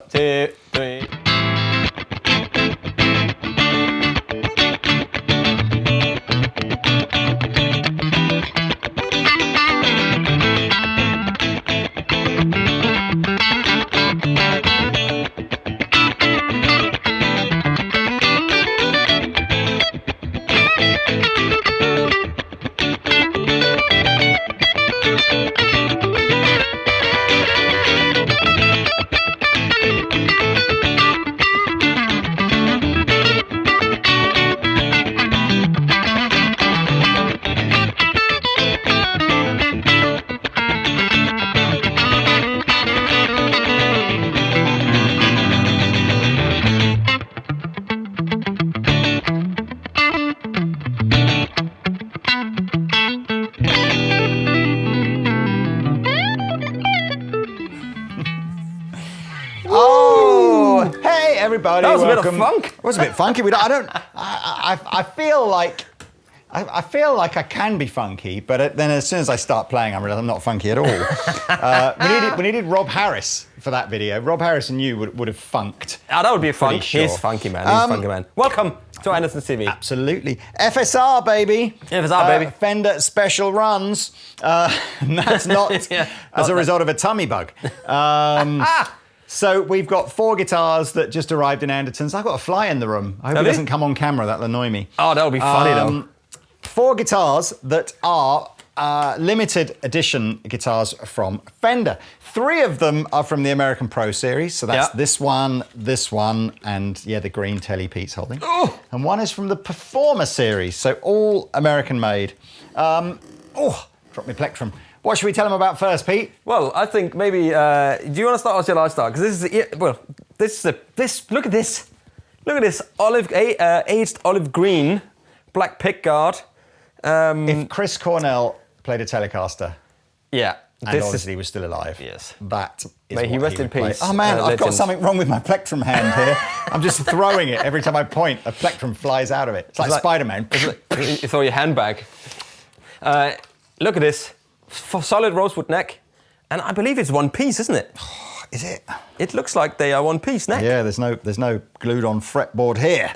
2, 3. Everybody, that was welcome. A bit of funk. It was a bit funky. I feel like I can be funky, but then as soon as I start playing, I realize I'm not funky at all. We needed Rob Harris for that video. Rob Harris and you would have funked. Oh, that would be a funk. Sure. He's funky, man. He's funky, man. Welcome to Andertons TV. Absolutely. FSR, baby. FSR, baby. Fender special runs. And that's not as a result of a tummy bug. So we've got 4 guitars that just arrived in Andertons. I've got a fly in the room. I hope it doesn't come on camera. That'll annoy me. Oh, that'll be funny though. 4 guitars that are limited edition guitars from Fender. 3 of them are from the American Pro Series. So that's this one, and the green Tele Pete's holding. Oh. And 1 is from the Performer Series. So all American made. Dropped my plectrum. What should we tell them about first, Pete? Well, I think maybe. Do you want to start or shall I start? Because look at this. Look at this aged olive green black pickguard. If Chris Cornell played a Telecaster, yeah, and obviously he was still alive, yes, that is May he rest in peace. Oh man, I've got something wrong with my plectrum hand here. I'm just throwing it every time I point. A plectrum flies out of it. It's like Spider-Man. You throw your handbag. Look at this. Solid rosewood neck, and I believe it's one piece, isn't it? Is it? It looks like they are one piece neck. Yeah, there's no glued on fretboard here.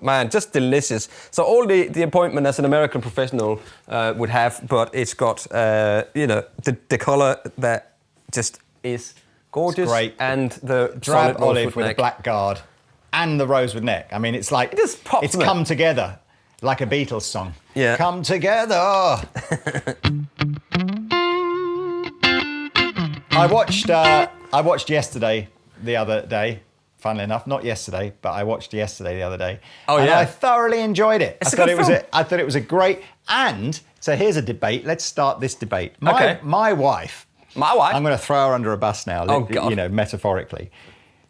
Man, just delicious. So all the appointment as an American professional would have, but it's got the color that just is gorgeous. It's great. And the drab solid olive with neck. a black guard and the rosewood neck. I mean, it's like just pops, it's come together like a Beatles song. Yeah. Come together. I watched yesterday the other day. Funnily enough, not yesterday, but I watched yesterday the other day. Oh, and yeah. I thoroughly enjoyed it. It's a good film. I thought it was a great. And so here's a debate. Let's start this debate. Okay. My wife. My wife. I'm going to throw her under a bus now. Oh, God. You know, metaphorically.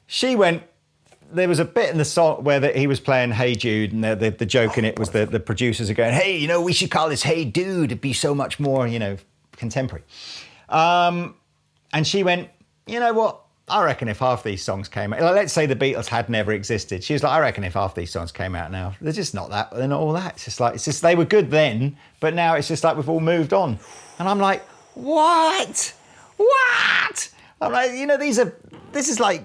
She went. There was a bit in the song where he was playing Hey Jude, and the joke in it was the producers are going, hey, we should call this Hey Dude. It'd be so much more, contemporary. And she went, you know what? I reckon if half these songs came out, let's say the Beatles had never existed. She was like, I reckon if half these songs came out now, they're just not that, they're not all that. It's just they were good then, but now it's just like we've all moved on. And I'm like, what? I'm like, this is like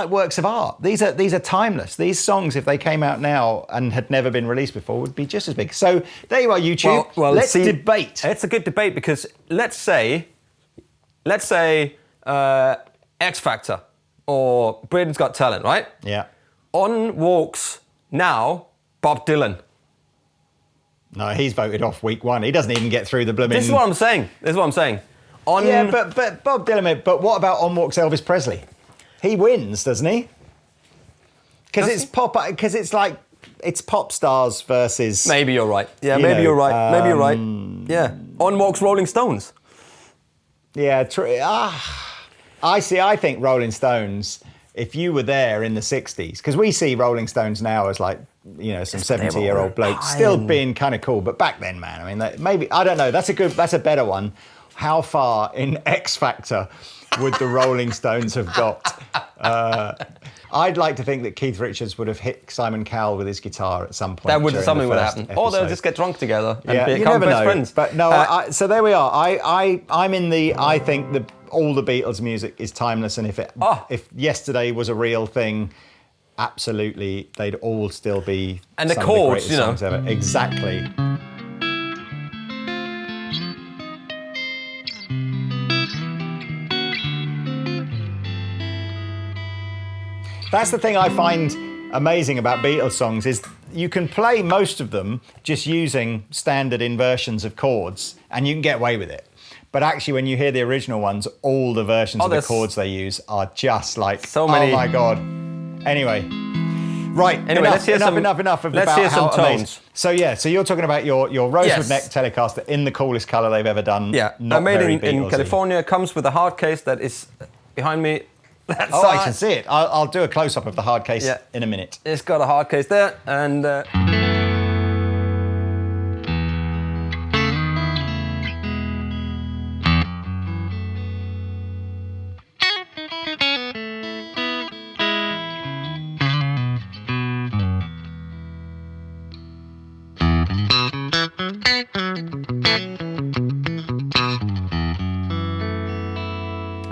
works of art. These are timeless. These songs, if they came out now and had never been released before, would be just as big. So there you are, YouTube. Well, let's debate. It's a good debate because let's say X Factor or Britain's Got Talent, right? Yeah. On walks now Bob Dylan. No, he's voted off week 1. He doesn't even get through the blooming... This is what I'm saying. Yeah, but Bob Dylan... But what about on walks Elvis Presley? He wins, doesn't he? Because it's pop... Because it's like... It's pop stars versus... Maybe you're right. Yeah, maybe you're right. Yeah. On walks Rolling Stones. Yeah, true. I think Rolling Stones, if you were there in the 60s, because we see Rolling Stones now as like, some 70-year-old blokes still being kind of cool. But back then, man, I mean, maybe, I don't know, that's a better one. How far in X Factor would the Rolling Stones have got? I'd like to think that Keith Richards would have hit Simon Cowell with his guitar at some point. That would during something the would first happen, or they'll episode. just get drunk together and Yeah, you become never best know. friends. But no, so there we are. I'm in the. I think all the Beatles music is timeless, and if yesterday was a real thing, absolutely, they'd all still be. And the some chords, of the greatest songs ever. Exactly. That's the thing I find amazing about Beatles songs is you can play most of them just using standard inversions of chords and you can get away with it. But actually when you hear the original ones, all the versions of the chords they use are just like, so many. Oh my God. Anyway. Right, anyway, enough of let's hear some tones. So you're talking about your Rosewood Yes. neck Telecaster in the coolest colour they've ever done. Yeah, not made very in Beatlesy. California, comes with a hard case that is behind me. Oh, I can see it. I'll do a close-up of the hard case in a minute. It's got a hard case there, and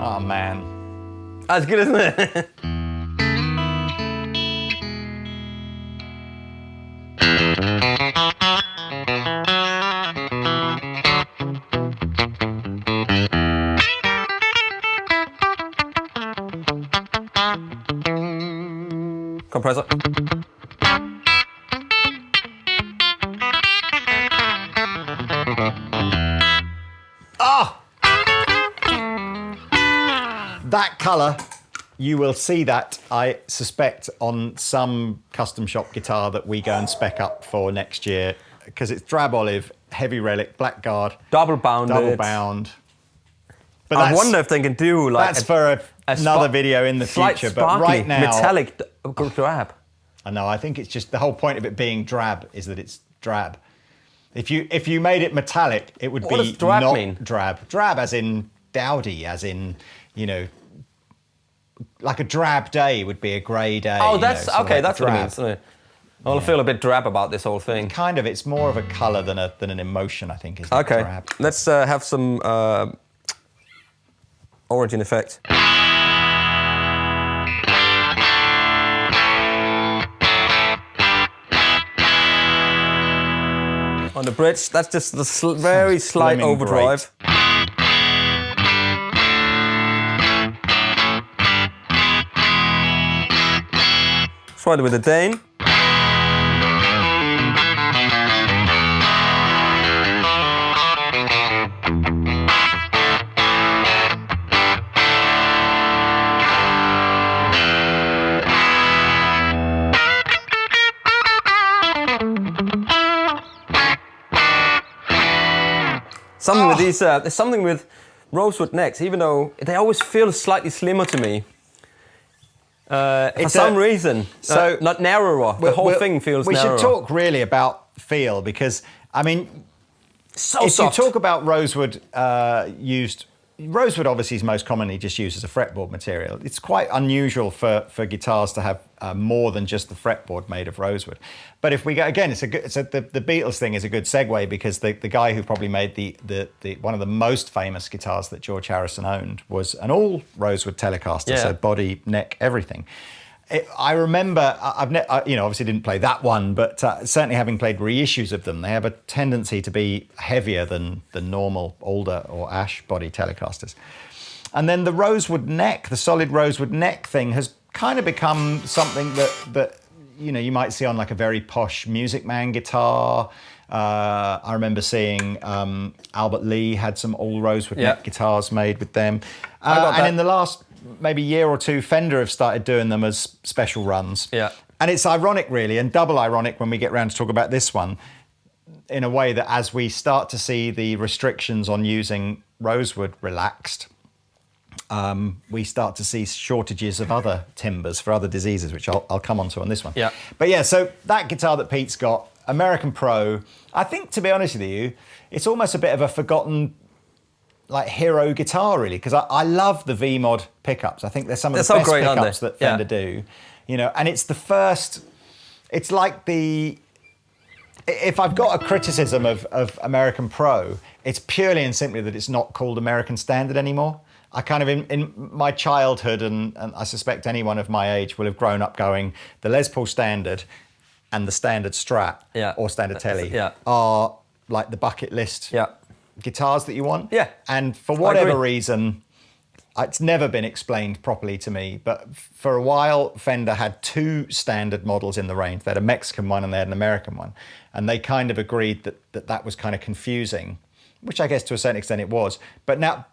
Oh, man. that's good, isn't it? Compressor. That colour, you will see that, I suspect, on some custom shop guitar that we go and spec up for next year, because it's drab olive, heavy relic, blackguard, Double bounded. double bound. But I wonder if they can do like that's for another video in the slight future. sparkly, But right now, metallic drab. I know. I think it's just the whole point of it being drab is that it's drab. If you made it metallic, it would What be does drab not mean? drab. Drab as in dowdy, as in like a drab day would be a grey day. Oh, that's sort of okay. like That's what it drab. means. Isn't it? Well, I feel a bit drab about this whole thing. Kind of. It's more of a colour than an emotion. I think is Okay, drab. let's have some origin effect. On the bridge, that's just the very slight blooming overdrive. Try it with the Dane. Something with these, there's something with Rosewood necks, even though they always feel slightly slimmer to me. For some reason, not narrower. The whole thing feels narrower. We should talk really about feel because, I mean, So if soft. you talk about Rosewood Rosewood obviously is most commonly just used as a fretboard material. It's quite unusual for guitars to have more than just the fretboard made of rosewood. But if we go again, the Beatles thing is a good segue because the guy who probably made the one of the most famous guitars that George Harrison owned was an all rosewood Telecaster, so body, neck, everything. I remember, obviously didn't play that one, but certainly having played reissues of them, they have a tendency to be heavier than the normal alder or ash body Telecasters. And then the rosewood neck, the solid rosewood neck thing has kind of become something that you might see on like a very posh Music Man guitar. I remember seeing Albert Lee had some all rosewood neck guitars made with them. And in the last maybe year or two, Fender have started doing them as special runs. Yeah. And it's ironic, really, and double ironic when we get round to talk about this one, in a way that as we start to see the restrictions on using rosewood relaxed, we start to see shortages of other timbers for other diseases, which I'll come on to on this one. Yeah. But yeah, so that guitar that Pete's got, American Pro, I think, to be honest with you, it's almost a bit of a forgotten like hero guitar really, because I love the V-Mod pickups. I think they're some of the best great, pickups that Fender do. You know, and it's the first. It's like if I've got a criticism of American Pro, it's purely and simply that it's not called American Standard anymore. I kind of, in my childhood, and I suspect anyone of my age will have grown up going, the Les Paul Standard and the Standard Strat or Standard Tele are like the bucket list guitars that you want. Yeah. And for whatever reason, it's never been explained properly to me, but for a while, Fender had 2 standard models in the range. They had a Mexican one and they had an American one. And they kind of agreed that was kind of confusing, which I guess to a certain extent it was. But now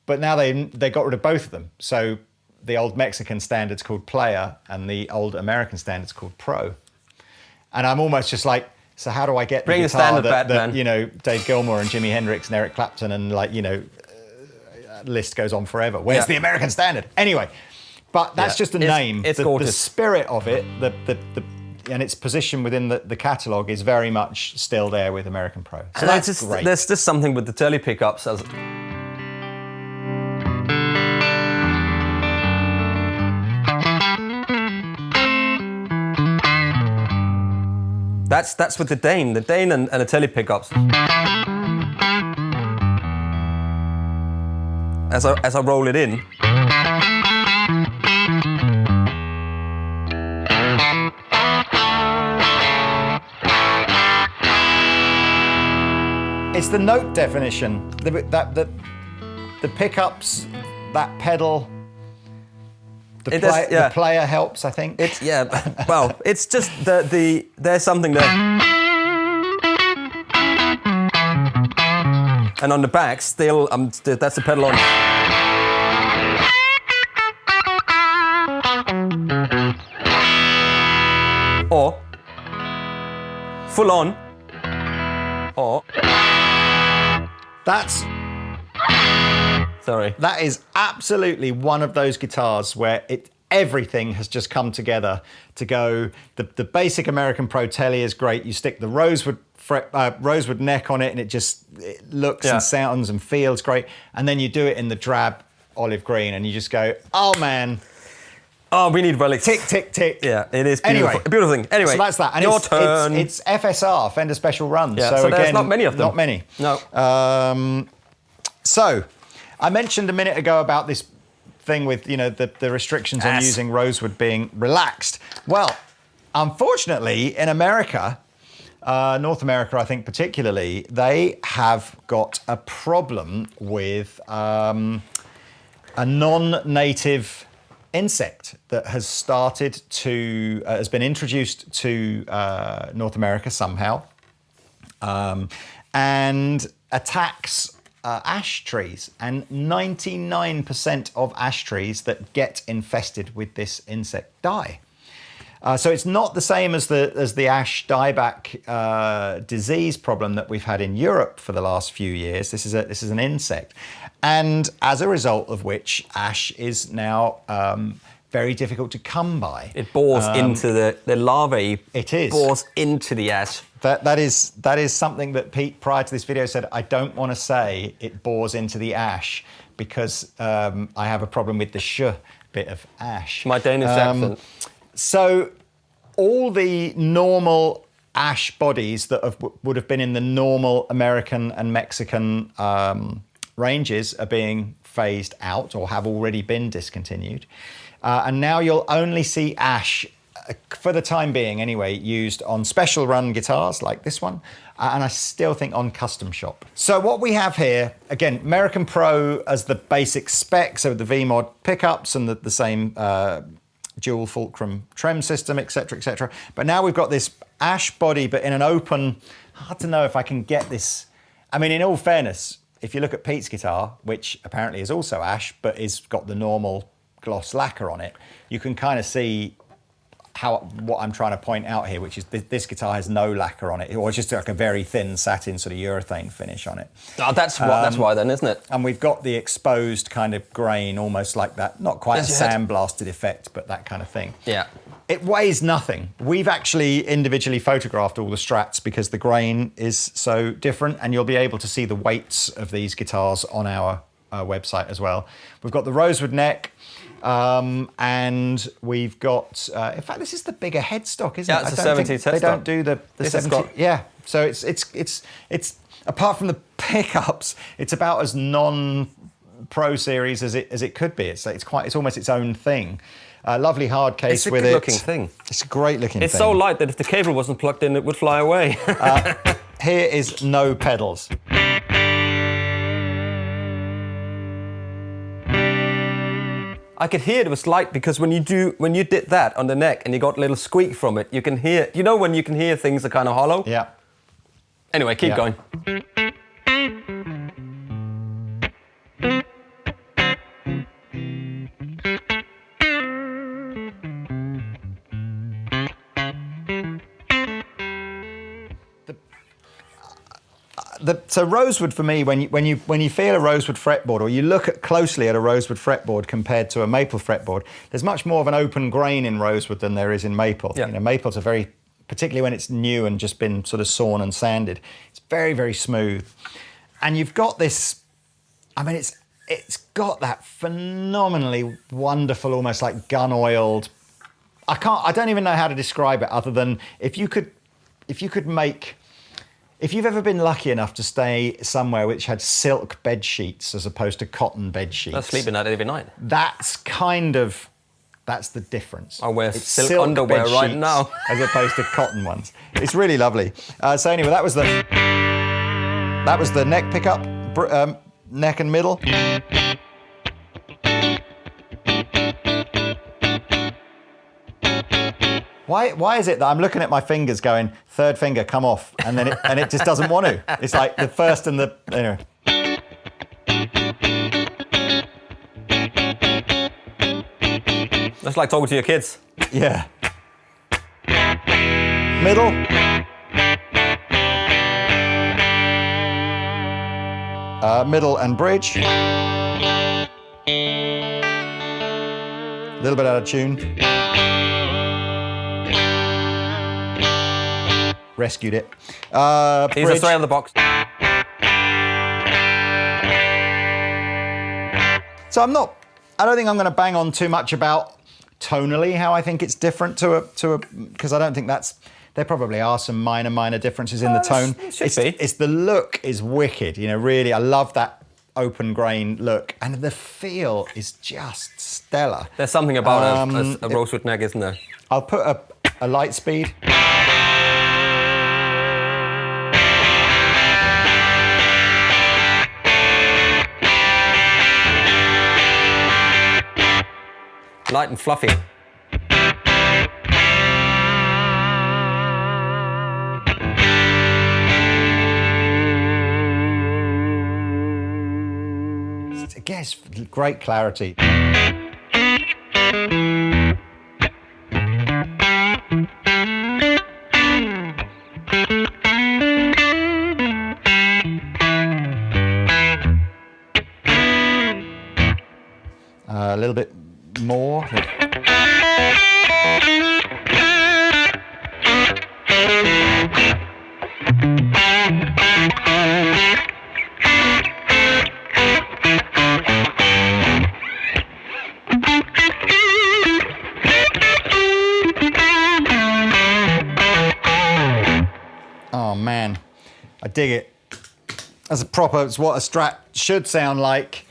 they got rid of both of them. So the old Mexican standard's called Player and the old American standard's called Pro. And I'm almost just like, so how do I get the guitar that you know, Dave Gilmour and Jimi Hendrix and Eric Clapton and like, you know, list goes on forever. Where's the American Standard? Anyway, but that's just a name. It's the spirit of it, and its position within the catalogue is very much still there with American Pro. So that's great. There's just something with the Tele pickups. That's with the Dane and the Tele pickups. As I roll it in. It's the note definition, the pickups, that pedal. The player helps, I think. Well, it's just there's something there. And on the back, still, that's the pedal on. Or full on. Or that is absolutely one of those guitars where everything has just come together to go. The basic American Pro Tele is great. You stick the rosewood neck on it, and it looks and sounds and feels great. And then you do it in the drab olive green, and you just go, oh man. Oh, we need relics. Tick, tick, tick. Yeah, it is beautiful. Anyway, beautiful thing. Anyway, so that's that. And your turn. It's FSR, Fender Special Runs. Yeah, so there's not many of them. Not many. No. So, I mentioned a minute ago about this thing with, you know, the restrictions on using rosewood being relaxed. Well, unfortunately, in America, North America, I think particularly, they have got a problem with a non-native insect that has has been introduced to North America somehow, and attacks ash trees. And 99% of ash trees that get infested with this insect die. So it's not the same as the ash dieback disease problem that we've had in Europe for the last few years. This is an insect, and as a result of which ash is now very difficult to come by. It bores into the larvae. It is bores into the ash. That is something that Pete, prior to this video, said, I don't want to say it bores into the ash because I have a problem with the sh bit of ash. My Danish accent. So all the normal ash bodies that would have been in the normal American and Mexican ranges are being phased out or have already been discontinued. And now you'll only see ash, for the time being anyway, used on special run guitars like this one, and I still think on custom shop. So what we have here, again, American Pro as the basic spec, so the V-Mod pickups and the same dual fulcrum trem system, etc., etc. But now we've got this ash body, but in an open, hard to know if I can get this. I mean, in all fairness, if you look at Pete's guitar, which apparently is also ash, but is got the normal gloss lacquer on it, you can kind of see what I'm trying to point out here, which is this guitar has no lacquer on it, or it's just like a very thin satin sort of urethane finish on it. Oh, that's why then, isn't it? And we've got the exposed kind of grain, almost like that, not quite a sandblasted effect, but that kind of thing. Yeah. It weighs nothing. We've actually individually photographed all the Strats because the grain is so different, and you'll be able to see the weights of these guitars on our website as well. We've got the rosewood neck, and we've got. In fact, this is the bigger headstock, isn't it? Yeah, it's a 70s headstock. They don't do the 70. Yeah, so it's apart from the pickups, it's about as non-Pro Series as it could be. It's almost its own thing. Lovely hard case with it. It's a good-looking thing. It's a great-looking thing. It's so light that if the cable wasn't plugged in, it would fly away. Here is no pedals. I could hear it was light because when you did that on the neck and you got a little squeak from it, you can hear. You know when you can hear things are kind of hollow? Yeah. Anyway, keep going. So rosewood for me, when you feel a rosewood fretboard, or you look closely at a rosewood fretboard compared to a maple fretboard, there's much more of an open grain in rosewood than there is in maple. Yeah. You know, maples are very, particularly when it's new and just been sort of sawn and sanded, it's very, very smooth. And you've got this, I mean, it's got that phenomenally wonderful, almost like gun-oiled, I don't even know how to describe it other than if you've ever been lucky enough to stay somewhere which had silk bed sheets as opposed to cotton bed sheets. I sleep in that every night. That's the difference. I wear silk underwear right now. As opposed to cotton ones. It's really lovely. So anyway, that was the neck pickup, neck and middle. Why is it that I'm looking at my fingers going, third finger, come off, and then it just doesn't want to? It's like the first and the, anyway. That's like talking to your kids. Yeah. Middle. Middle and bridge. A little bit out of tune. Rescued it. These are straight out of the box. So I don't think I'm going to bang on too much about tonally how I think it's different to a because I don't think there probably are some minor differences in the tone. It's the look is wicked, you know, really. I love that open grain look, and the feel is just stellar. There's something about a rosewood neck, isn't there? I'll put a light speed. Light and fluffy. Again, it's great clarity. A little bit more. Oh man, I dig it. It's what a Strat should sound like.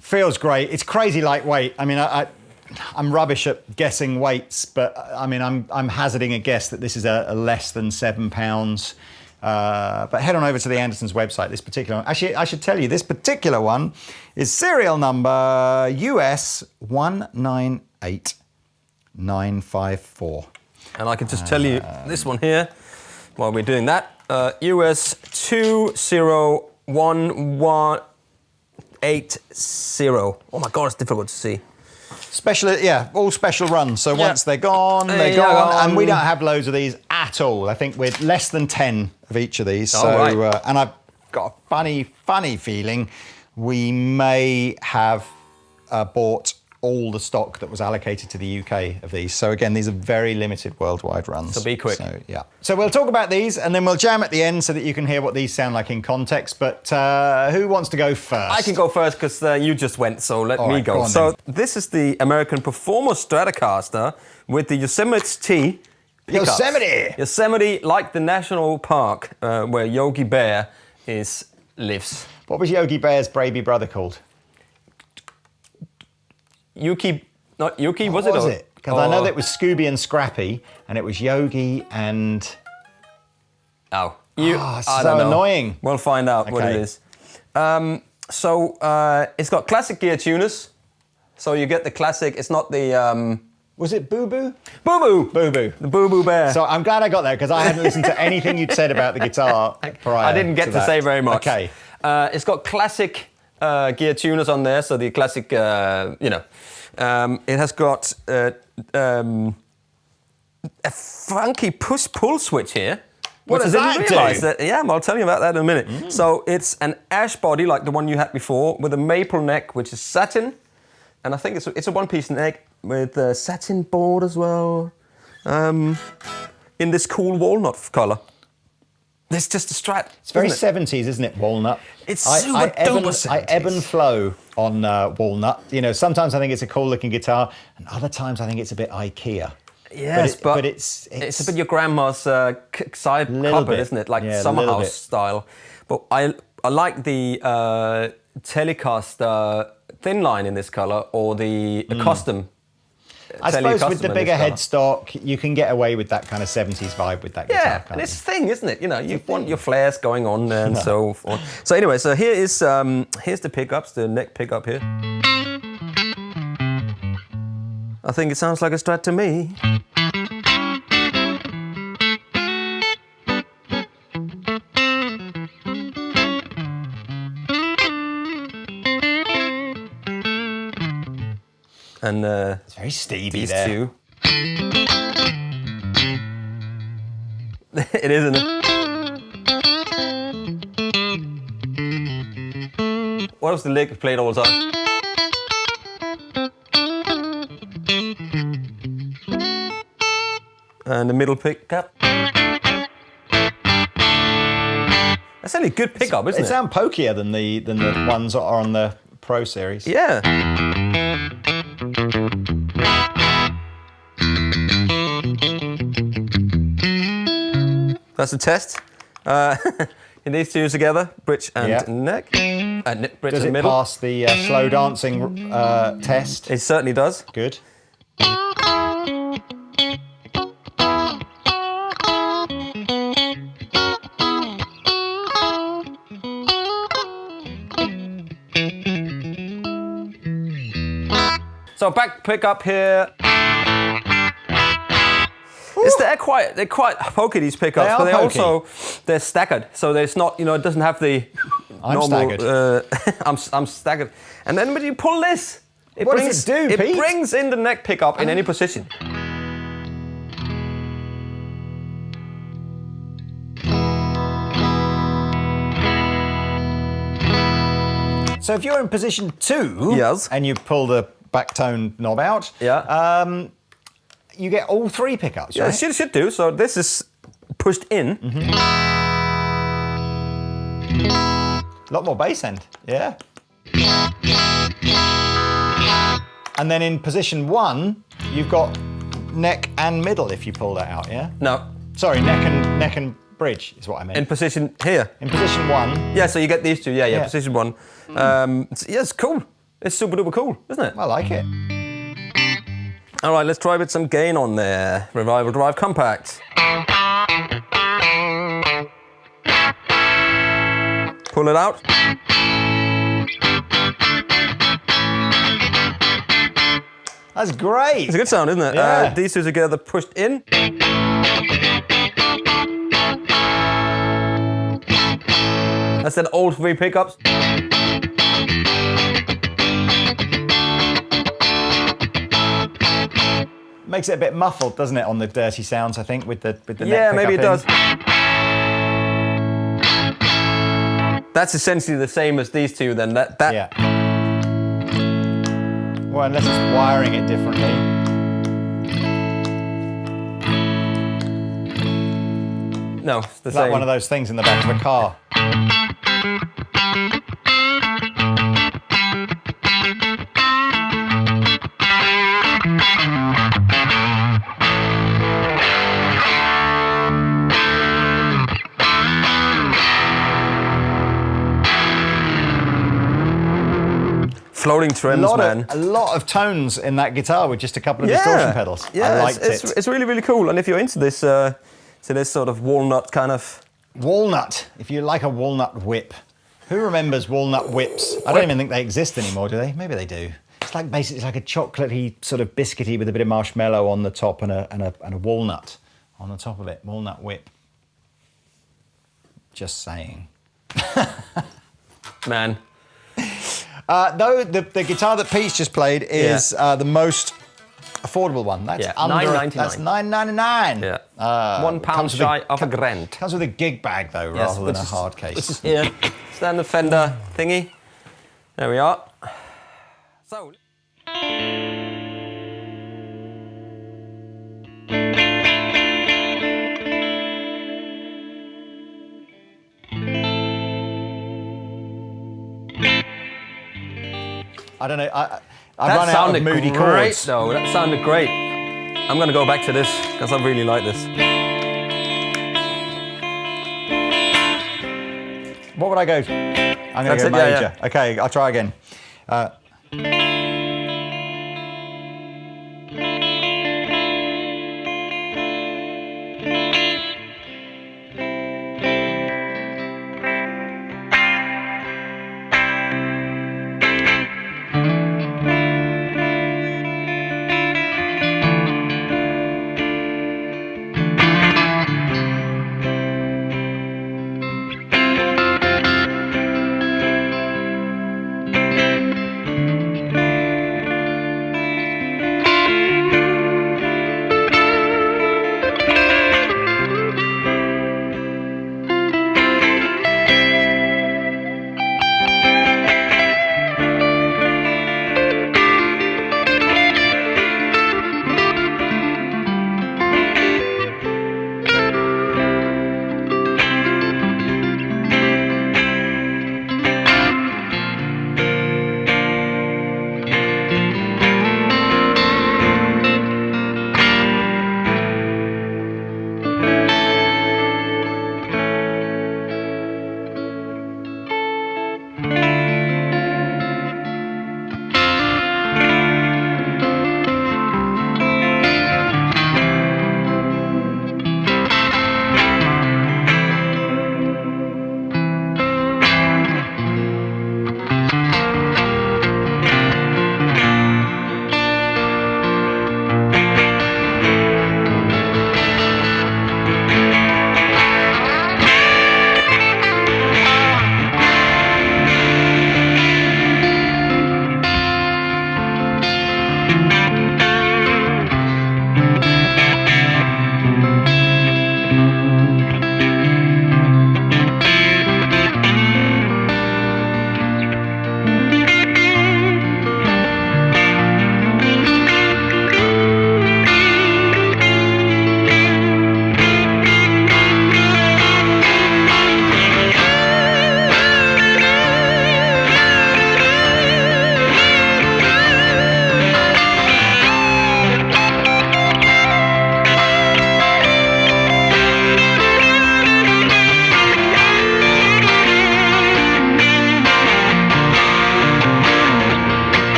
Feels great. It's crazy lightweight. I mean, I'm rubbish at guessing weights, but I mean, I'm hazarding a guess that this is a less than 7 pounds. But head on over to the Andertons website. This particular one, actually, I should tell you, this particular one is serial number US 198954. And I can just tell you this one here, while we're doing that, US 201180. Oh my God, it's difficult to see. Special, yeah, all special runs. So once they're gone, they're gone. And we don't have loads of these at all. I think we're less than 10 of each of these. So, right. And I've got a funny feeling we may have bought all the stock that was allocated to the UK of these. So again, these are very limited worldwide runs. So be quick. So, yeah. So we'll talk about these and then we'll jam at the end so that you can hear what these sound like in context. But who wants to go first? I can go first because you just went, so let me go. On, so this is the American Performer Stratocaster with the Yosemite pickups. Yosemite, like the national park where Yogi Bear lives. What was Yogi Bear's baby brother called? Yuki, not Yuki, what was it? Because I know that it was Scooby and Scrappy, and it was Yogi and... it's so annoying. We'll find out what it is. It's got classic gear tuners. So you get the classic, it's not the... was it Boo Boo? Boo Boo! Boo Boo. The Boo Boo Bear. So I'm glad I got that because I hadn't listened to anything you'd said about the guitar prior. I didn't get to say very much. Okay. It's got classic gear tuners on there, so the classic, it has got a funky push-pull switch here. What does that do? Yeah, I'll tell you about that in a minute. So it's an ash body like the one you had before with a maple neck, which is satin. And I think it's a one-piece neck with a satin board as well. In this cool walnut colour. It's just a Strat. It's very 70s, isn't it, walnut? It's super duper 70s. I ebb and flow on walnut. You know, sometimes I think it's a cool looking guitar, and other times I think it's a bit IKEA. Yes, but it's a bit your grandma's side cupboard, isn't it? Like summer house style. But I like the Telecaster thin line in this colour or the custom. I suppose with the bigger headstock, you can get away with that kind of 70s vibe with that guitar. Yeah, and it's a thing, isn't it? You know, you want your flares going on there and so forth. So anyway, so here is here's the pickups, the neck pickup here. I think it sounds like a Strat to me. And it's very Stevie these there. Two. It is, isn't it? What was the lick played all the time? And the middle pickup. That's only a good pickup, isn't it? It sounds pokier than the ones that are on the Pro Series. Yeah. That's a test. These two together, bridge and neck. Bridge does and it middle. pass the slow dancing test? It certainly does. Good. So back pickup here. They're quite pokey, these pickups, but they're staggered. So there's not, it doesn't have the normal. I'm staggered. And then when you pull this, it brings in the neck pickup in any position. So if you're in position 2, and you pull the back tone knob out, you get all 3 pickups, right? Yeah, it should do. So this is pushed in. A lot more bass end, yeah. And then in position 1, you've got neck and middle if you pull that out, yeah? No. Sorry, neck and bridge is what I meant. In position here. In position 1. Yeah, so you get these two, position 1. It's cool. It's super duper cool, isn't it? I like it. All right, let's try with some gain on there. Revival Drive Compact. Pull it out. That's great. It's a good sound, isn't it? Yeah. These two together pushed in. That's then all 3 pickups. Makes it a bit muffled, doesn't it, on the dirty sounds, I think, with the neck pickup. Yeah, maybe it does. That's essentially the same as these two then. Yeah. Well, unless it's wiring it differently. No, it's the It's same. like one of those things in the back of a car. Floating trims, man. A lot of tones in that guitar with just a couple of distortion pedals. Yeah, I liked it. It's really, really cool. And if you're into this, to this sort of walnut kind of... Walnut, if you like a walnut whip. Who remembers walnut whips? I don't even think they exist anymore, do they? Maybe they do. It's like basically it's like a chocolatey, sort of biscuity with a bit of marshmallow on the top and a walnut on the top of it. Walnut whip. Just saying. Man. Though the guitar that Pete's just played is the most affordable one. That's $9.99. That's $9.99. Yeah. £1 shy of a grand. Comes with a gig bag though, rather than a hard case. This is here. Standard Fender thingy. There we are. So. I don't know. I run out of moody chords. Though. That sounded great. I'm going to go back to this because I really like this. What would I go? I'm going to go major. Yeah. Okay, I'll try again.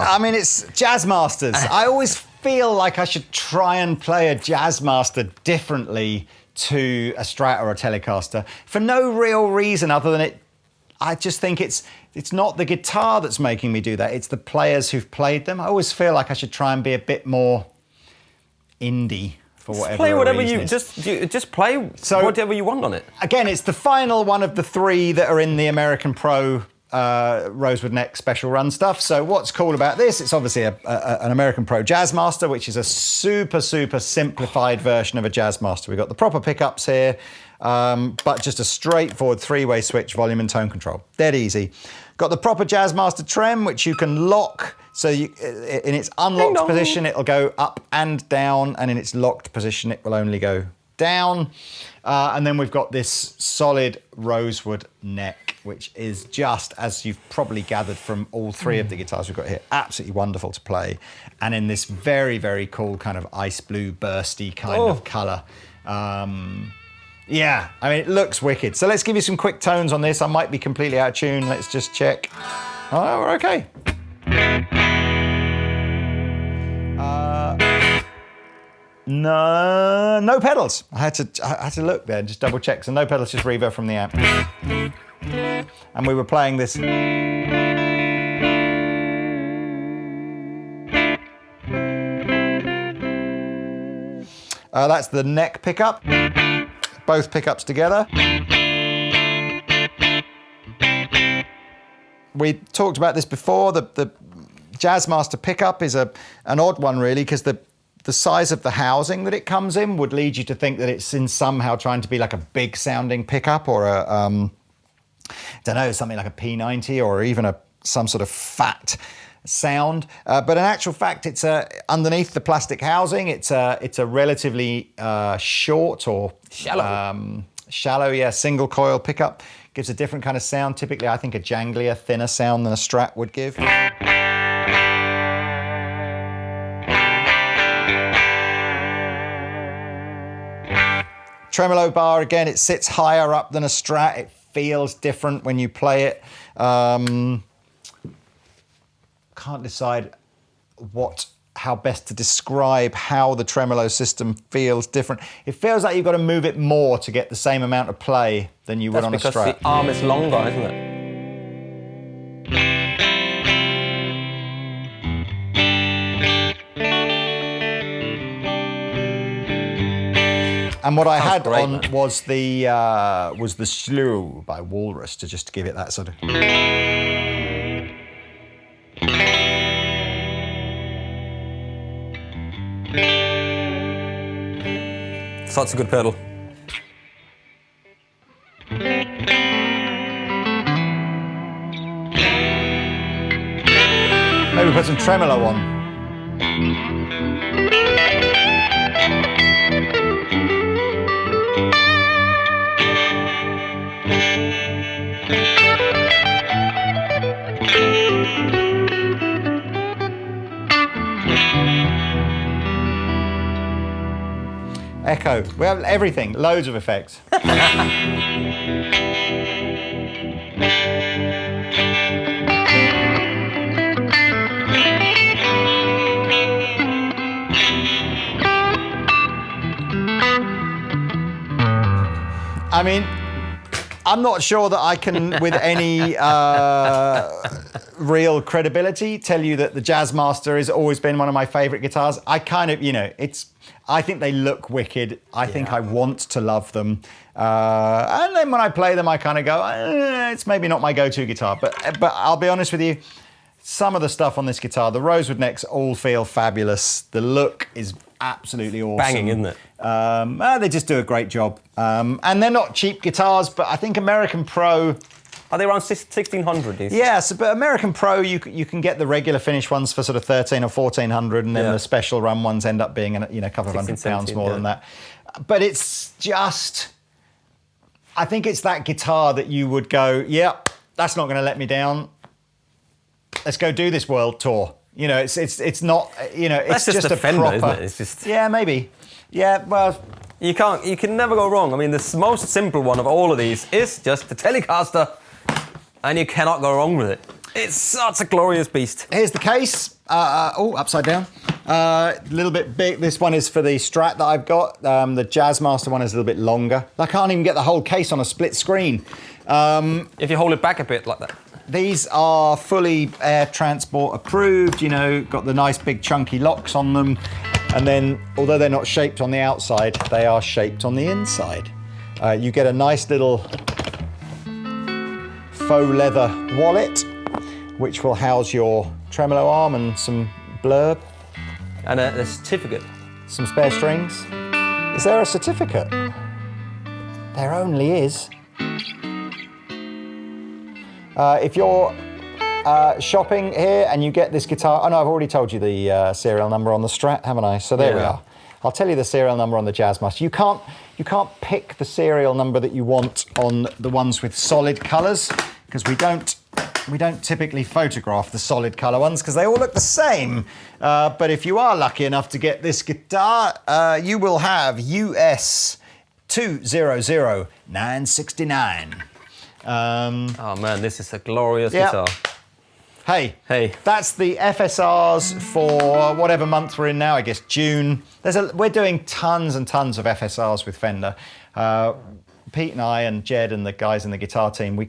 I mean, it's Jazzmasters. I always feel like I should try and play a Jazzmaster differently to a Strat or a Telecaster for no real reason other than it. I just think it's not the guitar that's making me do that. It's the players who've played them. I always feel like I should try and be a bit more indie for whatever. Play whatever reason you just play whatever you want on it. Again, it's the final one of the three that are in the American Pro Rosewood neck special run stuff. So what's cool about this, it's obviously an American Pro Jazzmaster, which is a super simplified version of a Jazzmaster. We've got the proper pickups here, but just a straightforward 3-way switch, volume and tone control. Dead easy. Got the proper Jazzmaster trem, which you can lock. So in its unlocked position, it'll go up and down, and in its locked position, it will only go down. And then we've got this solid rosewood neck, which is just, as you've probably gathered from all 3 of the guitars we've got here, absolutely wonderful to play. And in this very cool kind of ice blue bursty kind of colour. Yeah, I mean, it looks wicked. So let's give you some quick tones on this. I might be completely out of tune. Let's just check. Oh, we're okay. No pedals. I had to look there and just double check. So no pedals, just reverb from the amp. And we were playing this. That's the neck pickup. Both pickups together. We talked about this before. The Jazzmaster pickup is an odd one, really, because the size of the housing that it comes in would lead you to think that it's in somehow trying to be like a big sounding pickup, or a, don't know, something like a P90, or even some sort of fat sound. But in actual fact, it's underneath the plastic housing, it's a relatively short or shallow, yeah, single coil pickup. Gives a different kind of sound. Typically, I think a janglier, thinner sound than a Strat would give. Tremolo bar, again, it sits higher up than a Strat. It feels different when you play it. Can't decide how best to describe how the tremolo system feels different. It feels like you've got to move it more to get the same amount of play than you would on a Strat. That's because the arm is longer, isn't it? And what I had on was the Slew by Walrus, to just give it that sort of. Such a good pedal. Maybe put some tremolo on. Echo. We have everything. Loads of effects. I mean, I'm not sure that I can, with any real credibility, tell you that the Jazzmaster has always been one of my favourite guitars. I kind of, I think they look wicked. I think I want to love them. And then when I play them, I kind of go, it's maybe not my go-to guitar. But I'll be honest with you, some of the stuff on this guitar, the rosewood necks all feel fabulous. The look is absolutely awesome. Banging, isn't it? They just do a great job. And they're not cheap guitars, but I think American Pro... Are they around 1,600? These? Yeah, but American Pro, you can get the regular finish ones for sort of 1,300 or 1,400, and then the special run ones end up being a couple of £100 more than that. But it's just... I think it's that guitar that you would go, yeah, that's not going to let me down. Let's go do this world tour. It's not, it's just a Fender, proper... isn't it? It's just... Yeah, maybe. Yeah, well... You can never go wrong. I mean, the most simple one of all of these is just the Telecaster, and you cannot go wrong with it. It's such a glorious beast. Here's the case. Upside down. A little bit big. This one is for the Strat that I've got. The Jazzmaster one is a little bit longer. I can't even get the whole case on a split screen. If you hold it back a bit like that. These are fully air transport approved, got the nice big chunky locks on them. And then, although they're not shaped on the outside, they are shaped on the inside. You get a nice little faux leather wallet, which will house your tremolo arm and some blurb. And a certificate. Some spare strings. Is there a certificate? There only is. If you're shopping here and you get this guitar, oh no, I've already told you the serial number on the Strat, haven't I? So there we are. I'll tell you the serial number on the Jazzmaster. You can't pick the serial number that you want on the ones with solid colours, because we don't typically photograph the solid colour ones because they all look the same. But if you are lucky enough to get this guitar, you will have US 200969. Oh man, this is a glorious guitar. Hey, that's the FSRs for whatever month we're in now, I guess June. We're doing tons and tons of FSRs with Fender. Pete and I and Jed and the guys in the guitar team, we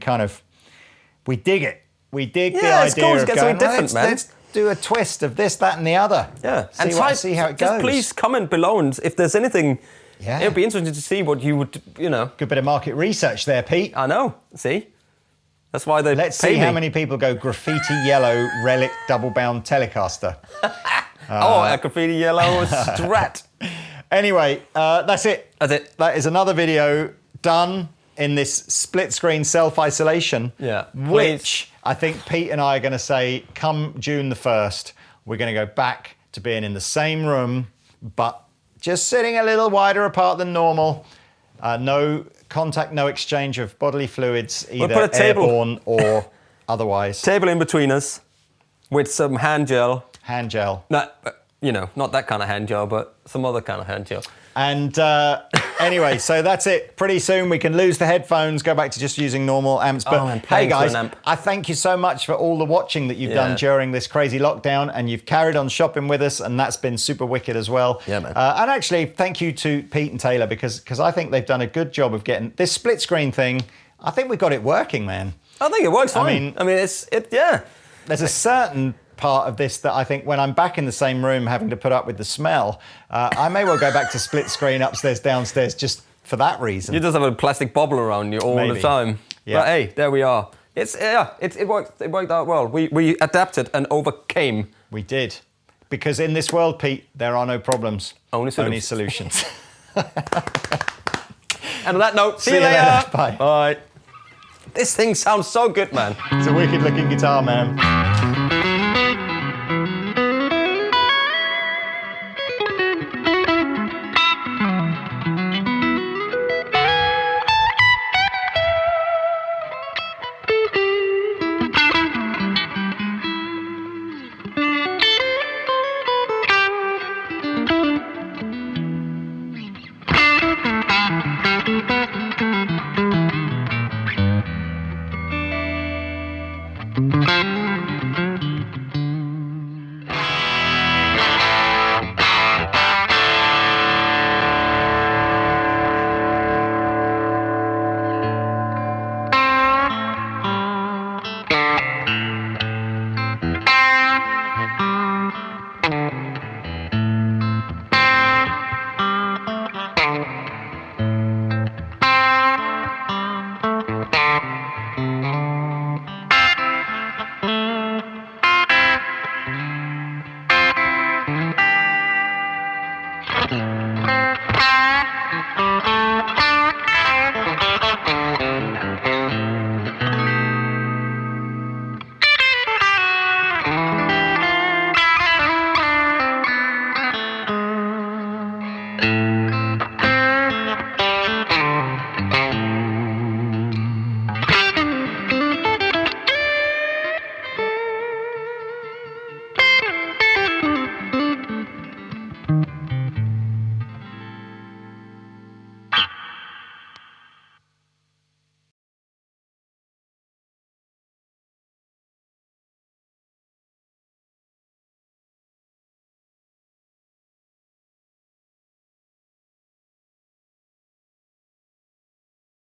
dig it. We dig the idea of going, let's do a twist of this, that and the other. Yeah, See how it goes. Just please comment below, and if there's anything, it would be interesting to see what you would, Good bit of market research there, Pete. I know, see? That's why they Let's see how many people go graffiti yellow relic double bound Telecaster. A graffiti yellow Strat. Anyway, that's it. That's it. That is another video done in this split screen self-isolation. Yeah. Which I think Pete and I are going to say, come June the 1st, we're going to go back to being in the same room, but just sitting a little wider apart than normal. No contact, no exchange of bodily fluids, either put a table. airborne or otherwise. Table in between us with some hand gel. Hand gel. No, not that kind of hand gel, but some other kind of hand gel. And anyway, so that's it. Pretty soon we can lose the headphones, go back to just using normal amps. But hey guys, I thank you so much for all the watching that you've done during this crazy lockdown, and you've carried on shopping with us, and that's been super wicked as well. Yeah, man. And actually, thank you to Pete and Taylor, because I think they've done a good job of getting this split screen thing. I think we've got it working, man. I think it works fine. I mean, There's a certain part of this that I think when I'm back in the same room having to put up with the smell, I may well go back to split screen upstairs, downstairs, just for that reason. You just have a plastic bobble around you all the time. Yeah. But hey, there we are. It worked out well. We adapted and overcame. We did. Because in this world, Pete, there are no problems. Only solutions. And on that note, see you later. Bye. Bye. This thing sounds so good, man. It's a wicked looking guitar, man.